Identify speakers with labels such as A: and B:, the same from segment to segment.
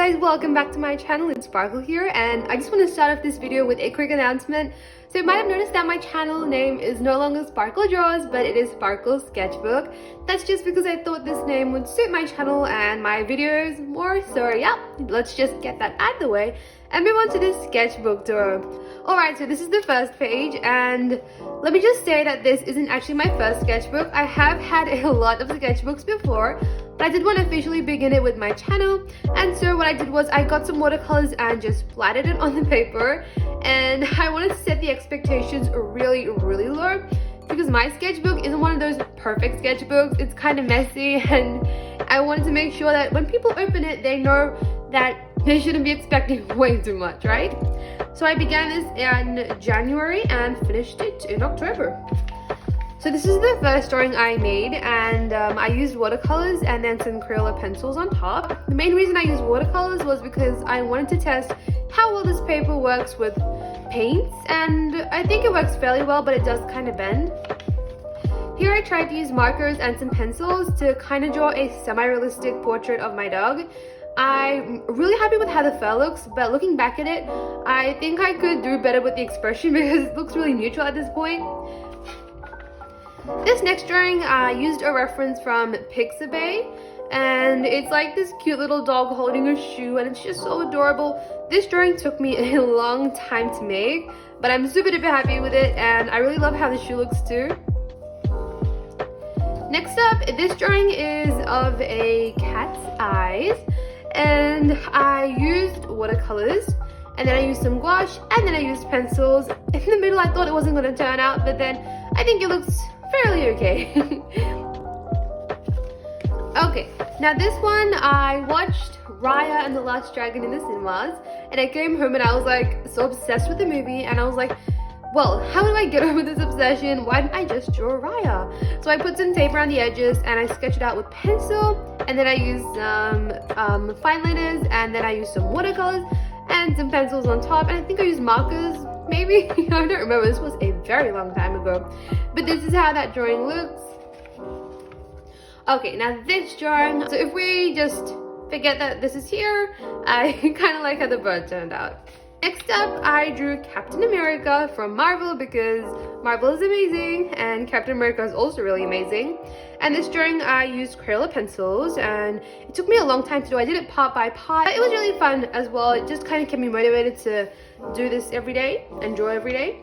A: guys, welcome back to my channel. It's Sparkle here, and I just want to start off this video with a quick announcement. So you might have noticed that my channel name is no longer Sparkle Draws, but it is Sparkle Sketchbook. That's just because I thought this name would suit my channel and my videos more. So yeah, let's just get that out of the way and move on to this sketchbook tour. Alright, so this is the first page, and let me just say that this isn't actually my first sketchbook. I have had a lot of sketchbooks before, but I did want to officially begin it with my channel. And so what I did was I got some watercolors and just splattered it on the paper, and I wanted to set the expectations really low because my sketchbook isn't one of those perfect sketchbooks. It's kind of messy, and I wanted to make sure that when people open it, they know that they shouldn't be expecting way too much, right? So I began this in January and finished it in October. So this is the first drawing I made, and I used watercolors and then some Crayola pencils on top. The main reason I used watercolors was because I wanted to test how well this paper works with paints, and I think it works fairly well, but it does kind of bend. Here I tried to use markers and some pencils to kind of draw a semi-realistic portrait of my dog. I'm really happy with how the fur looks, but looking back at it, I think I could do better with the expression because it looks really neutral at this point. This next drawing, I used a reference from Pixabay, and it's like this cute little dog holding a shoe, and it's just so adorable. This drawing took me a long time to make, but I'm super duper happy with it, and I really love how the shoe looks too. Next up, this drawing is of a cat's eyes, and I used watercolors, and then I used some gouache, and then I used pencils. In the middle, I thought it wasn't going to turn out, but then I think it looks fairly okay. Okay, now this one, I watched Raya and the Last Dragon in the cinemas, and I came home and I was like so obsessed with the movie, and I was like, well, how do I get over this obsession? Why didn't I just draw Raya? So I put some tape around the edges and I sketched it out with pencil, and then I used some fine liners, and then I used some watercolors and some pencils on top, and I think I used markers, maybe? I don't remember, this was a very long time ago. But this is how that drawing looks. Okay, now this drawing, so if we just forget that this is here, I kind of like how the bird turned out. Next up, I drew Captain America from Marvel because Marvel is amazing and Captain America is also really amazing. And this drawing, I used Crayola pencils, and it took me a long time to do. I did it part by part. It was really fun as well. It just kind of kept me motivated to do this every day and draw every day.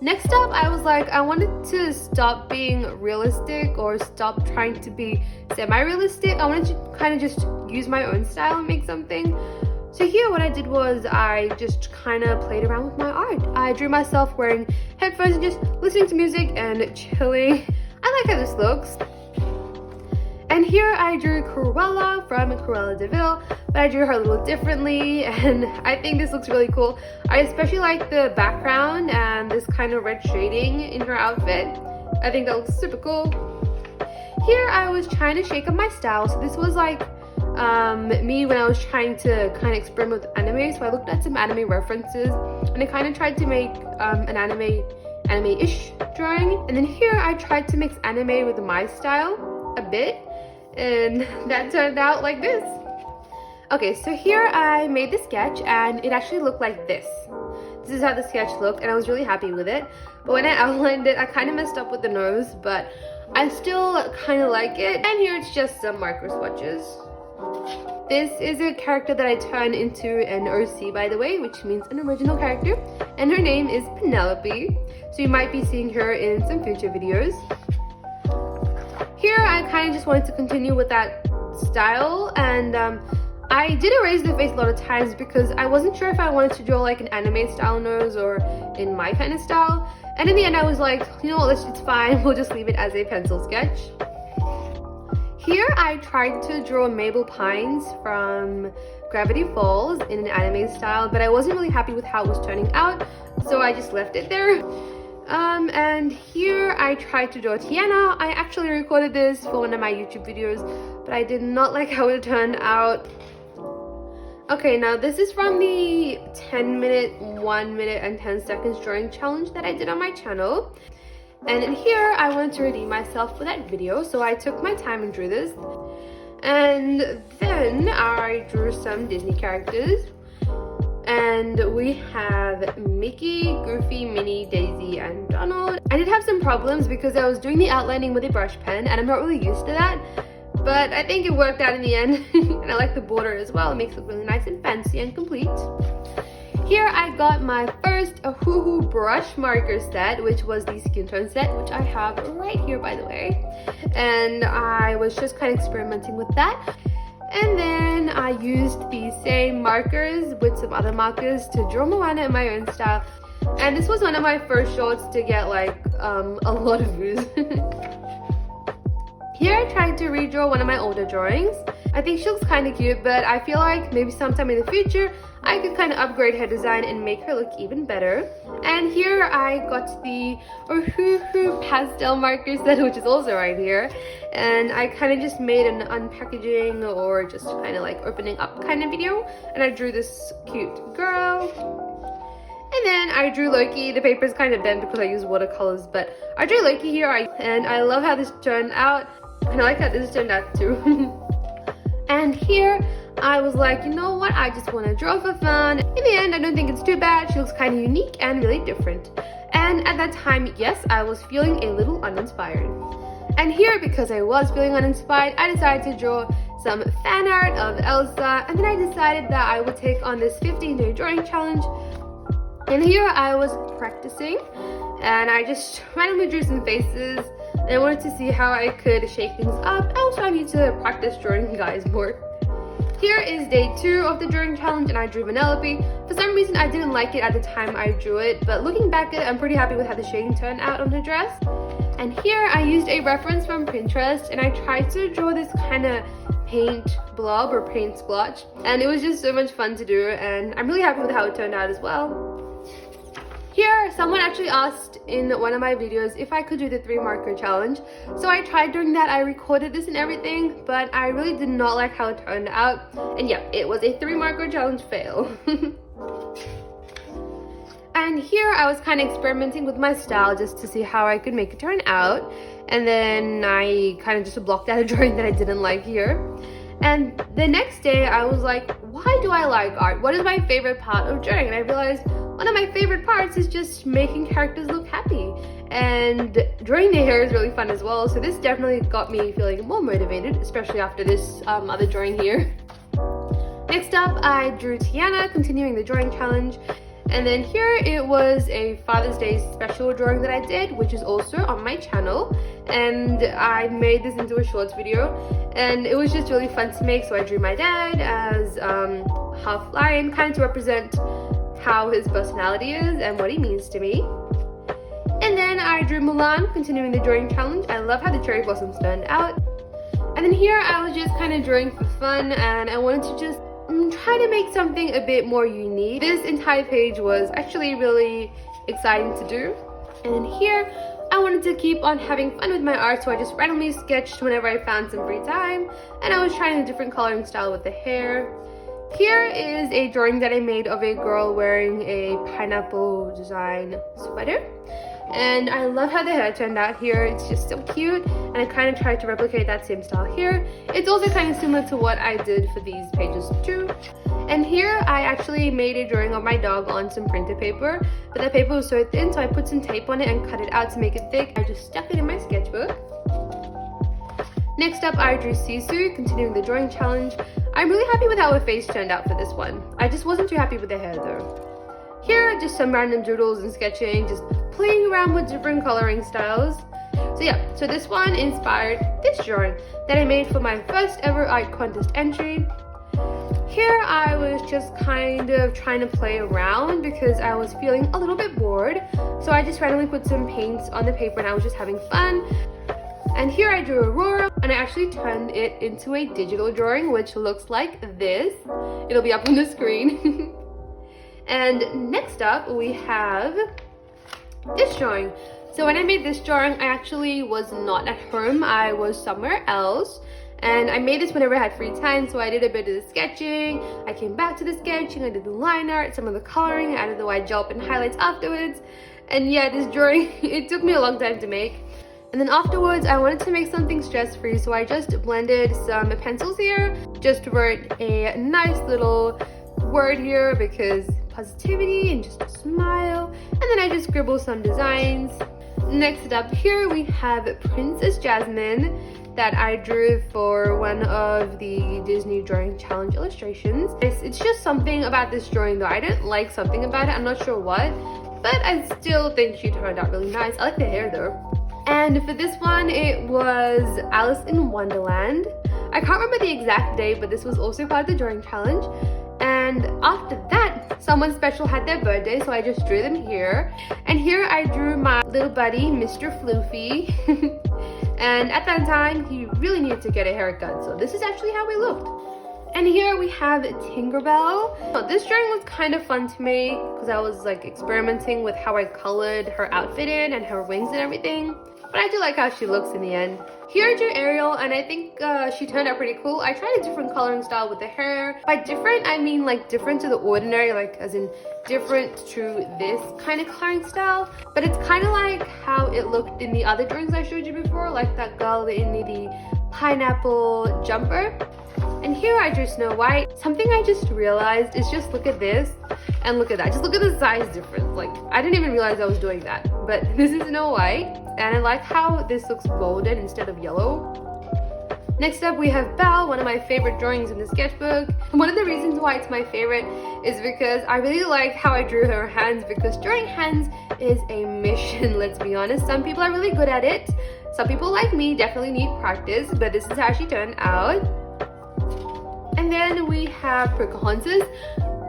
A: Next up, I was like, I wanted to stop being realistic or stop trying to be semi-realistic. I wanted to kind of just use my own style and make something. So here what I did was I just kind of played around with my art. I drew myself wearing headphones and just listening to music and chilling. I like how this looks. And here I drew Cruella from Cruella de Vil, but I drew her a little differently, and I think this looks really cool. I especially like the background and this kind of red shading in her outfit. I think that looks super cool. Here I was trying to shake up my style, so this was like me when I was trying to kind of experiment with anime. So I looked at some anime references and I kind of tried to make an anime-ish drawing. And then here I tried to mix anime with my style a bit, and that turned out like this. Okay, so here I made the sketch and it actually looked like this. This is how the sketch looked, and I was really happy with it. But when I outlined it, I kind of messed up with the nose, but I still kind of like it. And here it's just some marker swatches. This is a character that I turned into an OC, by the way, which means an original character, and her name is Penelope, so you might be seeing her in some future videos. Here I kind of just wanted to continue with that style, and I did erase the face a lot of times because I wasn't sure if I wanted to draw like an anime style nose or in my kind of style, and in the end I was like, you know what, it's fine, we'll just leave it as a pencil sketch. Here I tried to draw Mabel Pines from Gravity Falls in an anime style, but I wasn't really happy with how it was turning out, so I just left it there. And here I tried to draw Tiana. I actually recorded this for one of my YouTube videos, but I did not like how it turned out. Okay, now this is from the 10-minute, 1 minute, and 10 seconds drawing challenge that I did on my channel. And in here, I wanted to redeem myself for that video, so I took my time and drew this. And then I drew some Disney characters. And we have Mickey, Goofy, Minnie, Daisy, and Donald. I did have some problems because I was doing the outlining with a brush pen and I'm not really used to that. But I think it worked out in the end. And I like the border as well. It makes it look really nice and fancy and complete. Here I got my first Hoo brush marker set, which was the skin tone set, which I have right here, by the way. And I was just kind of experimenting with that. And then I used the same markers with some other markers to draw Moana in my own style. And this was one of my first shorts to get like a lot of views. Here I tried to redraw one of my older drawings. I think she looks kind of cute, but I feel like maybe sometime in the future I could kind of upgrade her design and make her look even better. And here I got the Hoo pastel marker set, which is also right here. And I kind of just made an unpackaging or just kind of like opening up kind of video. And I drew this cute girl. And then I drew Loki. The paper is kind of bent because I used watercolors, but I drew Loki here. And I love how this turned out. And I like how this turned out too. And here I was like, you know what, I just want to draw for fun. In the end, I don't think it's too bad. She looks kind of unique and really different. And at that time, yes, I was feeling a little uninspired. And here, because I was feeling uninspired, I decided to draw some fan art of Elsa. And then I decided that I would take on this 15-day drawing challenge. And here I was practicing. And I just randomly drew some faces. And I wanted to see how I could shake things up. Also, I need to practice drawing guys more. Here is day 2 of the drawing challenge, and I drew Vanellope. For some reason, I didn't like it at the time I drew it, but looking back at it, I'm pretty happy with how the shading turned out on her dress. And here, I used a reference from Pinterest, and I tried to draw this kind of paint blob or paint splotch, and it was just so much fun to do, and I'm really happy with how it turned out as well. Here, someone actually asked in one of my videos if I could do the 3 marker challenge. So I tried doing that. I recorded this and everything, but I really did not like how it turned out. And yeah, it was a 3 marker challenge fail. And here I was kind of experimenting with my style just to see how I could make it turn out. And then I kind of just blocked out a drawing that I didn't like here. And the next day I was like, why do I like art? What is my favorite part of drawing? And I realized one of my favorite parts is just making characters look happy. And drawing their hair is really fun as well. So this definitely got me feeling more motivated, especially after this other drawing here. Next up, I drew Tiana, continuing the drawing challenge. And then here it was a Father's Day special drawing that I did, which is also on my channel. And I made this into a shorts video. And it was just really fun to make. So I drew my dad as half lion, kind of to represent how his personality is and what he means to me. And then I drew Mulan, continuing the drawing challenge. I love how the cherry blossoms turned out. And then here I was just kind of drawing for fun, and I wanted to just try to make something a bit more unique. This entire page was actually really exciting to do. And then here I wanted to keep on having fun with my art, so I just randomly sketched whenever I found some free time. And I was trying a different coloring style with the hair. Here is a drawing that I made of a girl wearing a pineapple design sweater. And I love how the hair turned out here. It's just so cute. And I kind of tried to replicate that same style here. It's also kind of similar to what I did for these pages too. And here I actually made a drawing of my dog on some printer paper. But the paper was so thin, so I put some tape on it and cut it out to make it thick. I just stuck it in my sketchbook. Next up, I drew Sisu, continuing the drawing challenge. I'm really happy with how her face turned out for this one. I just wasn't too happy with the hair though. Here, just some random doodles and sketching, just playing around with different coloring styles. So yeah, so this one inspired this drawing that I made for my first ever art contest entry. Here I was just kind of trying to play around because I was feeling a little bit bored. So I just randomly put some paints on the paper and I was just having fun. And here I drew Aurora, and I actually turned it into a digital drawing, which looks like this. It'll be up on the screen. And next up, we have this drawing. So when I made this drawing, I actually was not at home. I was somewhere else. And I made this whenever I had free time, so I did a bit of the sketching. I came back to the sketching, I did the line art, some of the coloring, I added the white gel and highlights afterwards. And yeah, this drawing, it took me a long time to make. And then afterwards, I wanted to make something stress-free, so I just blended some pencils here, just wrote a nice little word here because positivity and just a smile, and then I just scribbled some designs. Next up here we have Princess Jasmine that I drew for one of the Disney Drawing Challenge illustrations. It's just something about this drawing though. I didn't like something about it, I'm not sure what, but I still think she turned out really nice. I like the hair though. And for this one, it was Alice in Wonderland. I can't remember the exact date, but this was also part of the drawing challenge. And after that, someone special had their birthday, so I just drew them here. And here I drew my little buddy, Mr. Floofy. And at that time, he really needed to get a haircut, so this is actually how he looked. And here we have Tinkerbell. This drawing was kind of fun to make because I was like experimenting with how I colored her outfit in and her wings and everything. But I do like how she looks in the end. Here I drew Ariel, and I think she turned out pretty cool. I tried a different coloring style with the hair. By different, I mean like different to the ordinary, like as in different to this kind of coloring style. But it's kind of like how it looked in the other drawings I showed you before, like that girl in the pineapple jumper. And here I drew Snow White. Something I just realized is just look at this and look at that. Just look at the size difference. Like, I didn't even realize I was doing that. But this is Snow White, and I like how this looks golden instead of yellow. Next up we have Belle, one of my favorite drawings in the sketchbook. And one of the reasons why it's my favorite is because I really like how I drew her hands, because drawing hands is a mission, let's be honest. Some people are really good at it. Some people like me definitely need practice, but this is how she turned out. And then we have Pocahontas.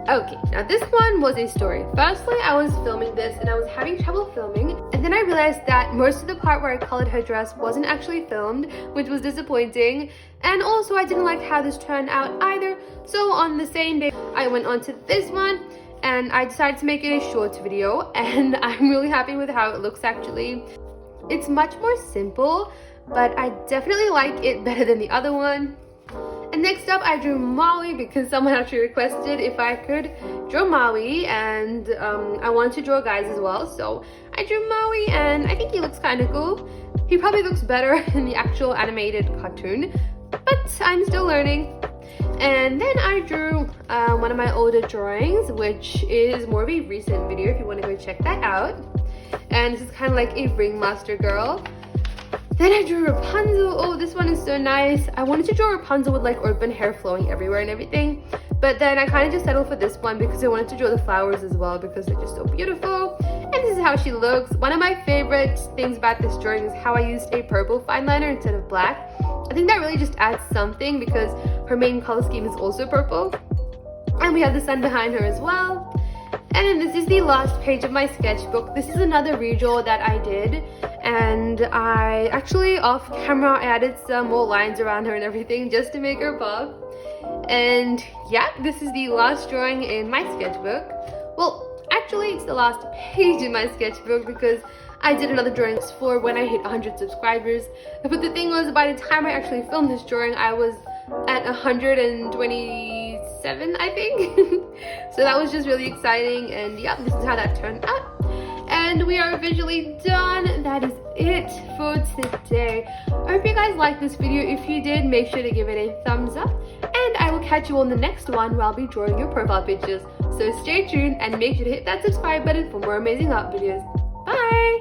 A: Okay, now this one was a story. Firstly, I was filming this and I was having trouble filming, and then I realized that most of the part where I colored her dress wasn't actually filmed, which was disappointing. And also I didn't like how this turned out either. So on the same day, I went on to this one and I decided to make it a short video, and I'm really happy with how it looks actually. It's much more simple, but I definitely like it better than the other one. And next up I drew Maui because someone actually requested if I could draw Maui, and I wanted to draw guys as well, so I drew Maui and I think he looks kind of cool. He probably looks better in the actual animated cartoon, but I'm still learning. And then I drew one of my older drawings, which is more of a recent video if you want to go check that out. And this is kind of like a ringmaster girl. Then I drew Rapunzel. Oh, this one is so nice. I wanted to draw Rapunzel with like open hair flowing everywhere and everything, but then I kind of just settled for this one because I wanted to draw the flowers as well because they're just so beautiful. And this is how she looks. One of my favorite things about this drawing is how I used a purple fine liner instead of black. I think that really just adds something because her main color scheme is also purple. And we have the sun behind her as well. And then this is the last page of my sketchbook. This is another redraw that I did, and I actually off camera added some more lines around her and everything just to make her pop. And yeah, this is the last drawing in my sketchbook. Well, actually it's the last page in my sketchbook because I did another drawing for when I hit 100 subscribers. But the thing was, by the time I actually filmed this drawing, I was at 127, I think. So that was just really exciting, and yeah, this is how that turned out. And we are officially done. That is it for today. I hope you guys liked this video. If you did, make sure to give it a thumbs up, and I will catch you on the next one where I'll be drawing your profile pictures. So stay tuned and make sure to hit that subscribe button for more amazing art videos. Bye!